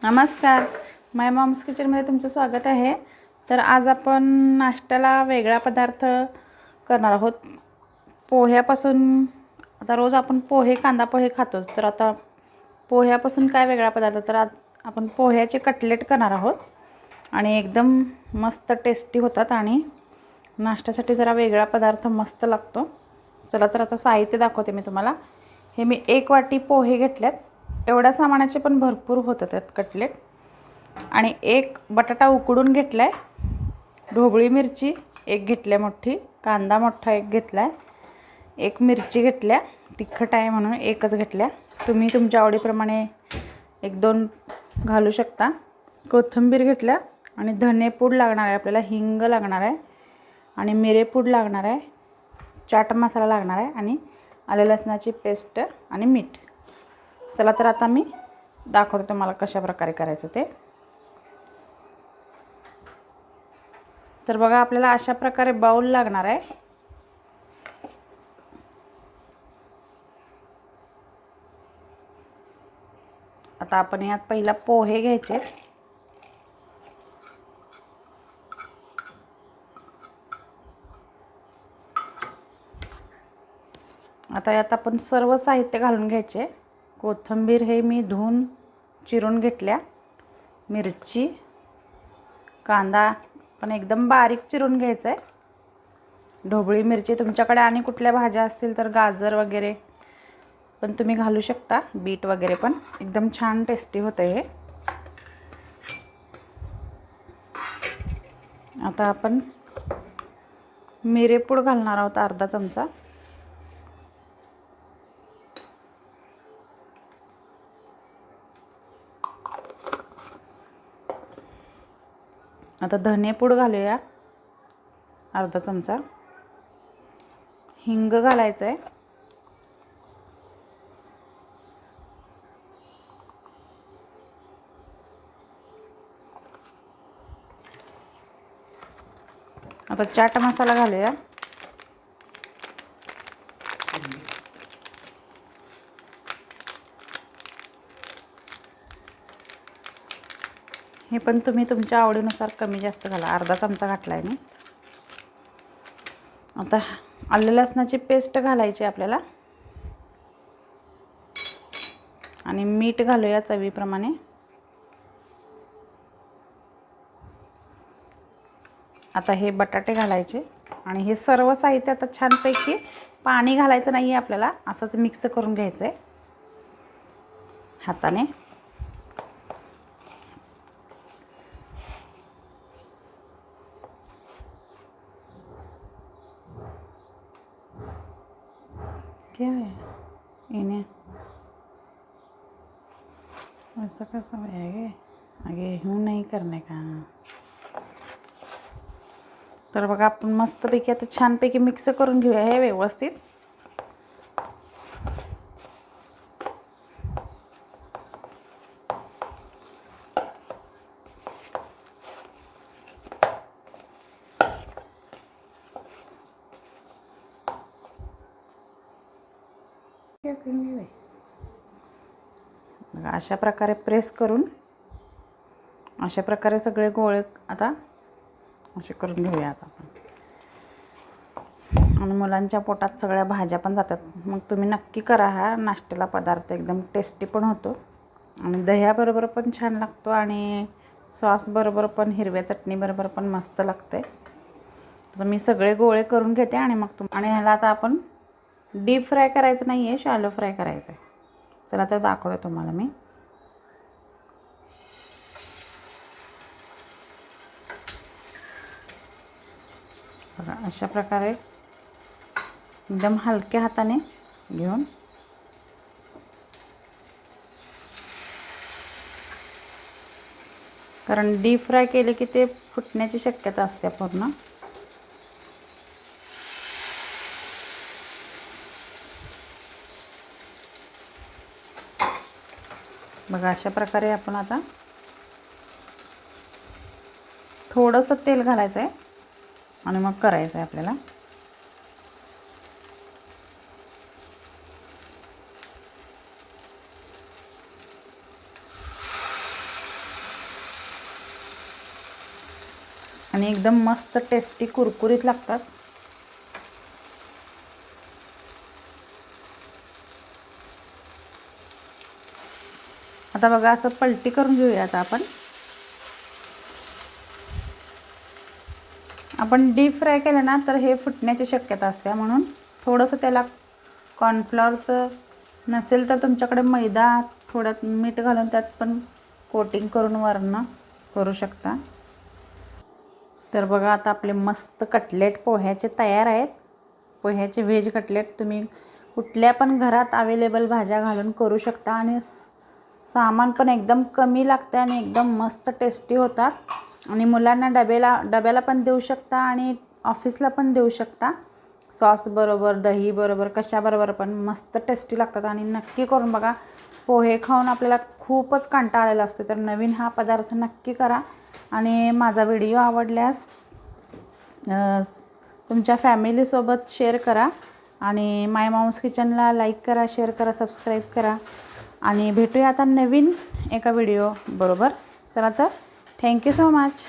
नमस्कार, माय मॉम्स किचनमध्ये तुमचं स्वागत आहे। तर आज आपण नाश्त्याला वेगळा पदार्थ करणार आहोत। पोह्यापासून आता रोज आपण पोहे, कांदा पोहे खातोच, तर आता पोह्यापासून काय वेगळा पदार्थ, तर आज आपण पोह्याचे कटलेट करणार आहोत आणि एकदम मस्त टेस्टी होतात आणि नाश्त्यासाठी जरा वेगळा पदार्थ मस्त लागतो। चला तर आता साहित्य दाखवते मी तुम्हाला। हे मी 1 वाटी पोहे घेतलेत, एवढ्या सामानाचे पण भरपूर होतात त्यात कटलेट। आणि 1 बटाटा उकडून घेतलाय, ढोबळी मिरची 1 घेतल्या मोठी, कांदा मोठा 1 घेतलाय, 1 मिरची घेतल्या, तिखट आहे म्हणून 1च घेतल्या, तुम्ही तुमच्या आवडीप्रमाणे 1-2 घालू शकता। कोथिंबीर घेतल्या आणि धनेपूड लागणार आहे आपल्याला, हिंग लागणार आहे आणि मिरेपूड लागणार आहे, चाट मसाला लागणार आहे आणि आले लसणाची पेस्ट आणि मीठ। चला तर आता मी दाखवते तुम्हाला कशा प्रकारे करायचं ते। तर बघा, आपल्याला अशा प्रकारे बाउल लागणार आहे। आता आपण यात पहिला पोहे घ्यायचे। आता यात आपण सर्व साहित्य घालून घ्यायचे। कोथिंबीर हे मी धुवून चिरून घेतल्या, मिरची, कांदा पण एकदम बारीक चिरून घ्यायचा आहे, ढोबळी मिरची, तुमच्याकडे आणि कुठल्या भाज्या असतील तर गाजर वगैरे पण तुम्ही घालू शकता, बीट वगैरे पण एकदम छान टेस्टी होतं हे। आता आपण मिरेपूड घालणार आहोत अर्धा चमचा, आता धनेपूड घालूया अर्धा चमचा, हिंग घालायचं आहे, आता चाट मसाला घालूया, हे पण तुम्ही तुमच्या आवडीनुसार कमी जास्त घाला, अर्धा चमचा घातलाय मी। आता आले लसणाची पेस्ट घालायची आपल्याला आणि मीठ घालूया चवीप्रमाणे। आता हे बटाटे घालायचे आणि हे सर्व साहित्य आता छानपैकी, पाणी घालायचं नाही आहे आपल्याला, असंच मिक्स करून घ्यायचं आहे हाताने। क्या है इन्हें ऐसा कैसा है, आगे यूँ नहीं करने का। तर बघा, आपण मस्तपैकी आता छानपैकी मिक्स करून घेऊया हे व्यवस्थित। बघा, अशा प्रकारे प्रेस करून अशा प्रकारे सगळे गोळे आता असे करून घेऊया आता आपण, आणि मुलांच्या पोटात सगळ्या भाज्या पण जातात। मग तुम्ही नक्की करा, हा नाश्त्याला पदार्थ एकदम टेस्टी पण होतो आणि दह्याबरोबर पण छान लागतो आणि सॉस बरोबर पण, हिरव्या चटणीबरोबर पण मस्त लागते। तर मी सगळे गोळे करून घेते आणि मग आणि ह्याला आता आपण डीप फ्राय करायचं नाही आहे, शॅलो फ्राय करायचं आहे। चला तर दाखवते तुम्हाला मी। बघा, अशा प्रकारे एकदम हलक्या हाताने घेऊन कारण डीप फ्राय केले की ते फुटण्याची शक्यता असते पूर्ण। बघा, अशा प्रकारे आपण आता थोडंसं तेल घालायचं आहे आणि मग करायचं आहे आपल्याला। आणि एकदम मस्त टेस्टी कुरकुरीत लागतात. आता बघा असं पलटी करून घेऊया. आता आपण डीप फ्राय केलं ना तर हे फुटण्याची शक्यता असते, म्हणून थोडंसं त्याला कॉर्नफ्लॉवरचं नसेल तर तुमच्याकडे मैदा थोड्यात मीठ घालून त्यात पण कोटिंग करून वरनं करू शकता. तर बघा आता आपले मस्त कटलेट पोह्याचे तयार आहेत. पोह्याचे व्हेज कटलेट तुम्ही कुठल्या पण घरात अवेलेबल भाज्या घालून करू शकता आणि सामान पण एकदम कमी लागतं आणि एकदम मस्त टेस्टी होतात. आणि मुलांना डब्याला पण देऊ शकता आणि ऑफिसला पण देऊ शकता. सॉस बरोबर, दही बरोबर, कशाबरोबर पण मस्त टेस्टी लागतात. आणि नक्की करून बघा. पोहे खाऊन आपल्याला खूपच कंटाळा आलेला असतो, तर नवीन हा पदार्थ नक्की करा. आणि माझा व्हिडिओ आवडल्यास तुमच्या फॅमिलीसोबत शेअर करा आणि माय मॉम्स किचनला लाईक करा, शेअर करा, सबस्क्राईब करा. आणि भेटूया आता नवीन एका व्हिडिओ बरोबर. चला तर, थँक्यू सो मच.